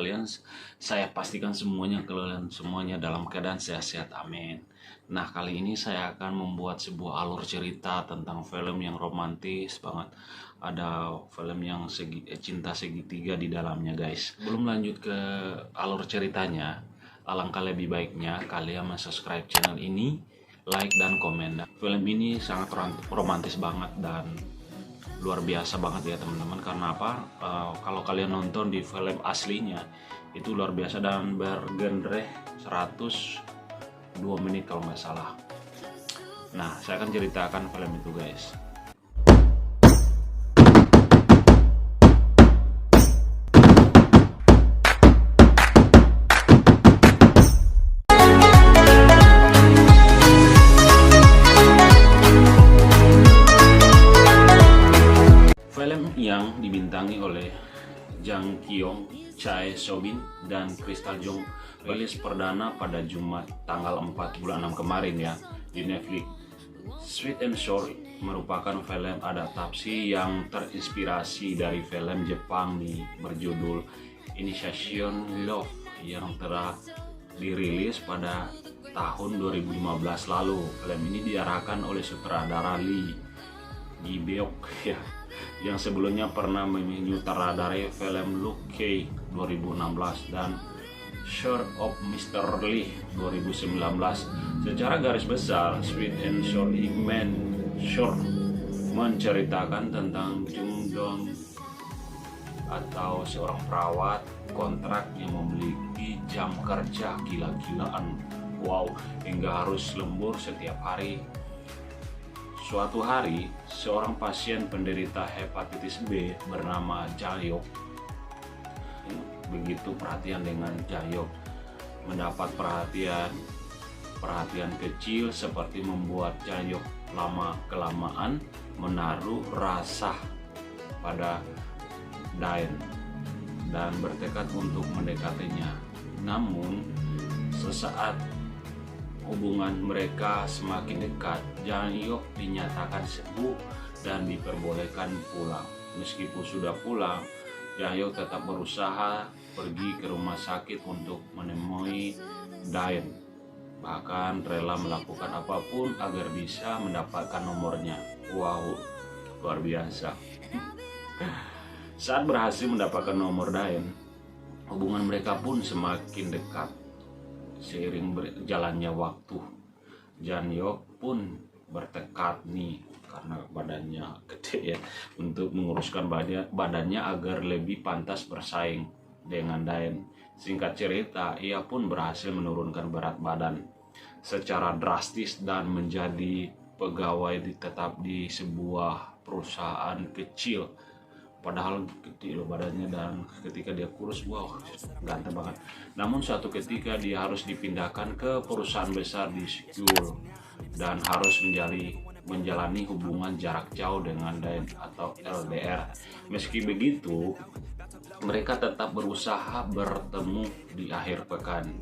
kalian. Saya pastikan kalian semuanya dalam keadaan sehat-sehat, amin. Nah, kali ini saya akan membuat sebuah alur cerita tentang film yang romantis banget. Ada film yang cinta segitiga di dalamnya, guys. Belum lanjut ke alur ceritanya, alangkah lebih baiknya kalian subscribe channel ini, like dan komen. Film ini sangat romantis banget dan luar biasa banget ya teman-teman. Karena apa? Kalau kalian nonton di film aslinya itu luar biasa dan bergenre 102 menit kalau nggak salah. Nah, saya akan ceritakan film itu, guys. Film yang dibintangi oleh Jang Kyung, Chae Sobin, dan Crystal Jung rilis perdana pada Jumat tanggal 4 bulan 6 kemarin ya di Netflix. Sweet and Sour merupakan film adaptasi yang terinspirasi dari film Jepang nih berjudul Initiation Love yang telah dirilis pada tahun 2015 lalu. Film ini diarahkan oleh sutradara Lee Gi-beok ya, yang sebelumnya pernah menyutradarai film Luke Cage 2016 dan Short of Mr. Lee 2019. Secara garis besar, Sweet and Sour menceritakan tentang Jung Dong atau seorang perawat kontrak yang memiliki jam kerja gila-gilaan, hingga harus lembur setiap hari. Suatu hari, seorang pasien penderita hepatitis B bernama Jahyok begitu perhatian dengan Jahyok. Mendapat perhatian kecil seperti membuat Jahyok lama-kelamaan menaruh rasa pada Daen dan bertekad untuk mendekatinya. Namun, sesaat hubungan mereka semakin dekat, Jahyok dinyatakan sembuh dan diperbolehkan pulang. Meskipun sudah pulang, Jahyok tetap berusaha pergi ke rumah sakit untuk menemui Daen. Bahkan rela melakukan apapun agar bisa mendapatkan nomornya. Luar biasa. Saat berhasil mendapatkan nomor Daen, hubungan mereka pun semakin dekat. Seiring berjalannya waktu, Jahyok pun bertekad nih, karena badannya gede ya, untuk menguruskan badannya agar lebih pantas bersaing dengan Daen. Singkat cerita, ia pun berhasil menurunkan berat badan secara drastis dan menjadi pegawai tetap di sebuah perusahaan kecil. Padahal gede loh badannya, dan ketika dia kurus, ganteng banget. Namun suatu ketika dia harus dipindahkan ke perusahaan besar di Seoul dan harus menjalani hubungan jarak jauh dengan Daen atau LDR. Meski begitu, mereka tetap berusaha bertemu di akhir pekan,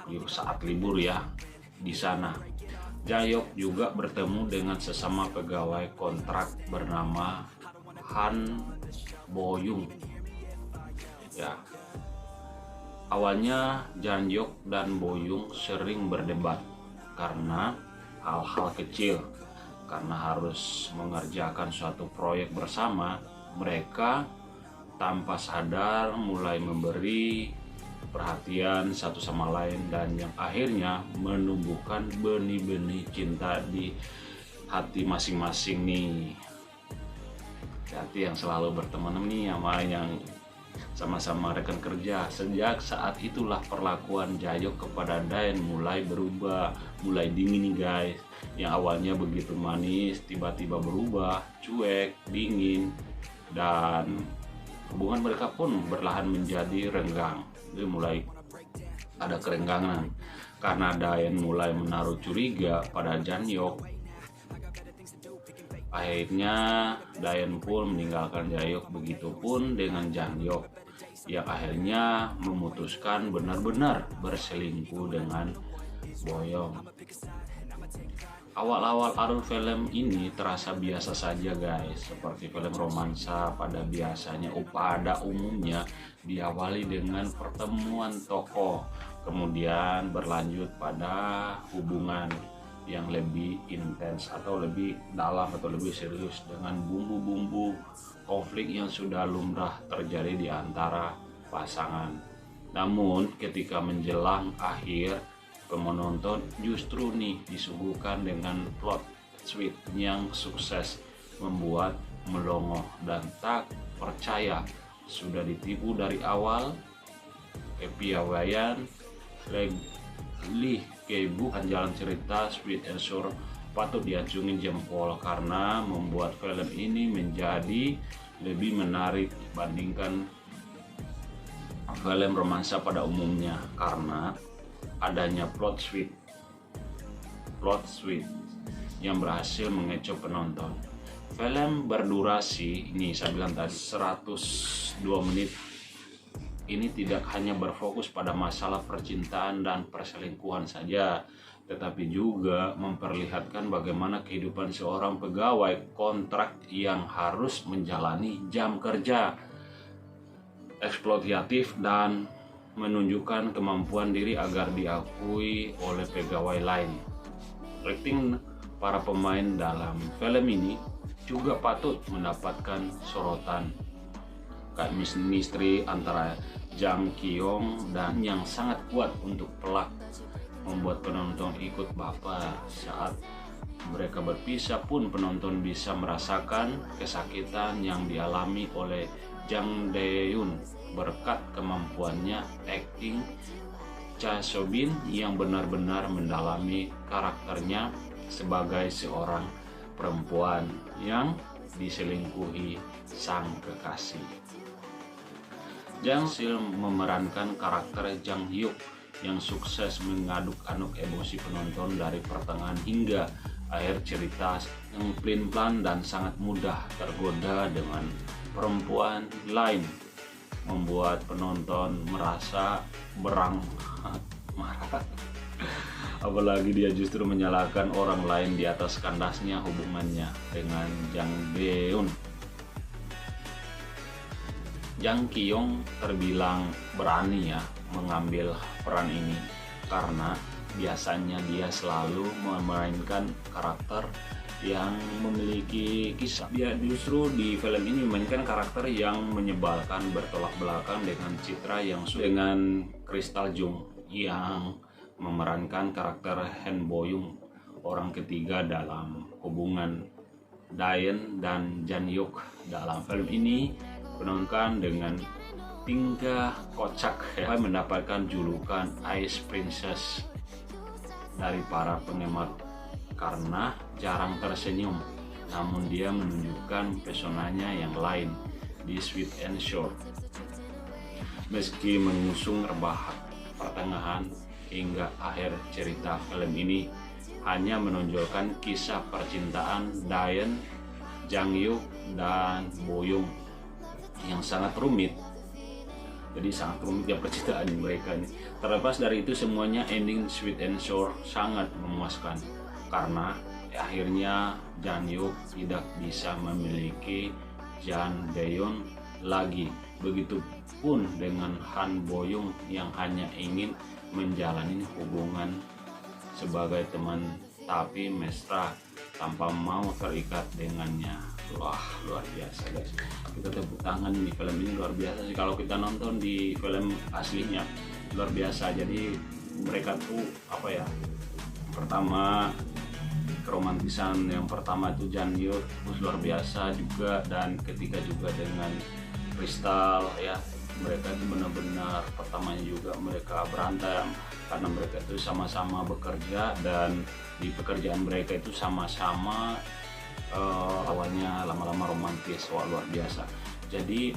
di saat libur ya di sana. Jahyok juga bertemu dengan sesama pegawai kontrak bernama Han Boyung. Ya, awalnya Jahyok dan Boyung sering berdebat karena hal-hal kecil. Karena harus mengerjakan suatu proyek bersama, mereka tanpa sadar mulai memberi perhatian satu sama lain, dan yang akhirnya menumbuhkan benih-benih cinta di hati masing-masing nih. Hati yang selalu berteman nih sama yang sama-sama rekan kerja. Sejak saat itulah perlakuan Jahyok kepada Daen mulai berubah, mulai dingin nih guys. Yang awalnya begitu manis, tiba-tiba berubah, cuek, dingin, dan hubungan mereka pun perlahan menjadi renggang. Jadi mulai ada kerenggangan karena Daen mulai menaruh curiga pada Jahyok. Akhirnya Daen pun meninggalkan Jahyok, begitupun dengan Jahyok yang akhirnya memutuskan benar-benar berselingkuh dengan Boyong. Awal-awal alur film ini terasa biasa saja guys, seperti film romansa pada umumnya diawali dengan pertemuan tokoh, kemudian berlanjut pada hubungan yang lebih intens atau lebih dalam atau lebih serius dengan bumbu-bumbu konflik yang sudah lumrah terjadi di antara pasangan. Namun ketika menjelang akhir, penonton justru disuguhkan dengan plot twist yang sukses membuat melongo dan tak percaya. Sudah ditipu dari awal, kepiawaian Lee bukan jalan cerita Sweet and Sour patut diacungi jempol karena membuat film ini menjadi lebih menarik dibandingkan film romansa pada umumnya karena adanya plot twist yang berhasil mengecoh penonton. Film berdurasi ini saya bilang tadi 102 menit. Ini tidak hanya berfokus pada masalah percintaan dan perselingkuhan saja, tetapi juga memperlihatkan bagaimana kehidupan seorang pegawai kontrak yang harus menjalani jam kerja eksploitatif dan menunjukkan kemampuan diri agar diakui oleh pegawai lain. Akting para pemain dalam film ini juga patut mendapatkan sorotan. Chemistry antara Jang Ki-yong dan yang sangat kuat untuk pelak membuat penonton ikut baper. Saat mereka berpisah pun penonton bisa merasakan kesakitan yang dialami oleh Jang Dae-yoon berkat kemampuannya akting Cha So-bin yang benar-benar mendalami karakternya sebagai seorang perempuan yang diselingkuhi sang kekasih. Jang Sil memerankan karakter Jang Hyuk yang sukses mengaduk-aduk emosi penonton dari pertengahan hingga akhir cerita yang pelin-pelan dan sangat mudah tergoda dengan perempuan lain, membuat penonton merasa marah. Apalagi dia justru menyalahkan orang lain di atas kandasnya hubungannya dengan Jang Dae-yoon. Jang Ki-yong terbilang berani mengambil peran ini karena biasanya dia selalu memainkan karakter yang memiliki kisah. Dia justru di film ini memainkan karakter yang menyebalkan, bertolak belakang dengan citra yang dengan Crystal Jung yang memerankan karakter Han Bo-young, orang ketiga dalam hubungan Dayen dan Jan Hyuk. Dalam film ini penonton dengan tingkah kocak mendapatkan julukan Ice Princess dari para penggemar karena jarang tersenyum, namun dia menunjukkan pesonanya yang lain di Sweet and Sour. Meski mengusung rebah pertengahan hingga akhir cerita, film ini hanya menonjolkan kisah percintaan Dayen, Jang Hyuk, dan Bo-young yang sangat rumit. Jadi sangat rumit ya percintaan mereka ini. Terlepas dari itu semuanya, ending Sweet and Sour sangat memuaskan karena akhirnya Jang Hyuk tidak bisa memiliki Jang Dae-yoon lagi. Begitupun dengan Han Bo-young yang hanya ingin menjalani hubungan sebagai teman tapi mesra tanpa mau terikat dengannya. Wah, luar biasa guys. Kita tepuk tangan nih, film ini luar biasa sih. Kalau kita nonton di film aslinya luar biasa. Jadi mereka tuh pertama keromantisan yang pertama itu Jang Hyuk luar biasa juga, dan ketiga juga dengan Crystal mereka itu benar-benar pertamanya juga mereka berantem karena mereka itu sama-sama bekerja, dan di pekerjaan mereka itu sama-sama awalnya lama-lama romantis. Wah, luar biasa. Jadi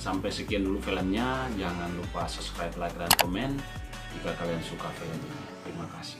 sampai sekian dulu filmnya. Jangan lupa subscribe, like, dan komen jika kalian suka film ini. Terima kasih.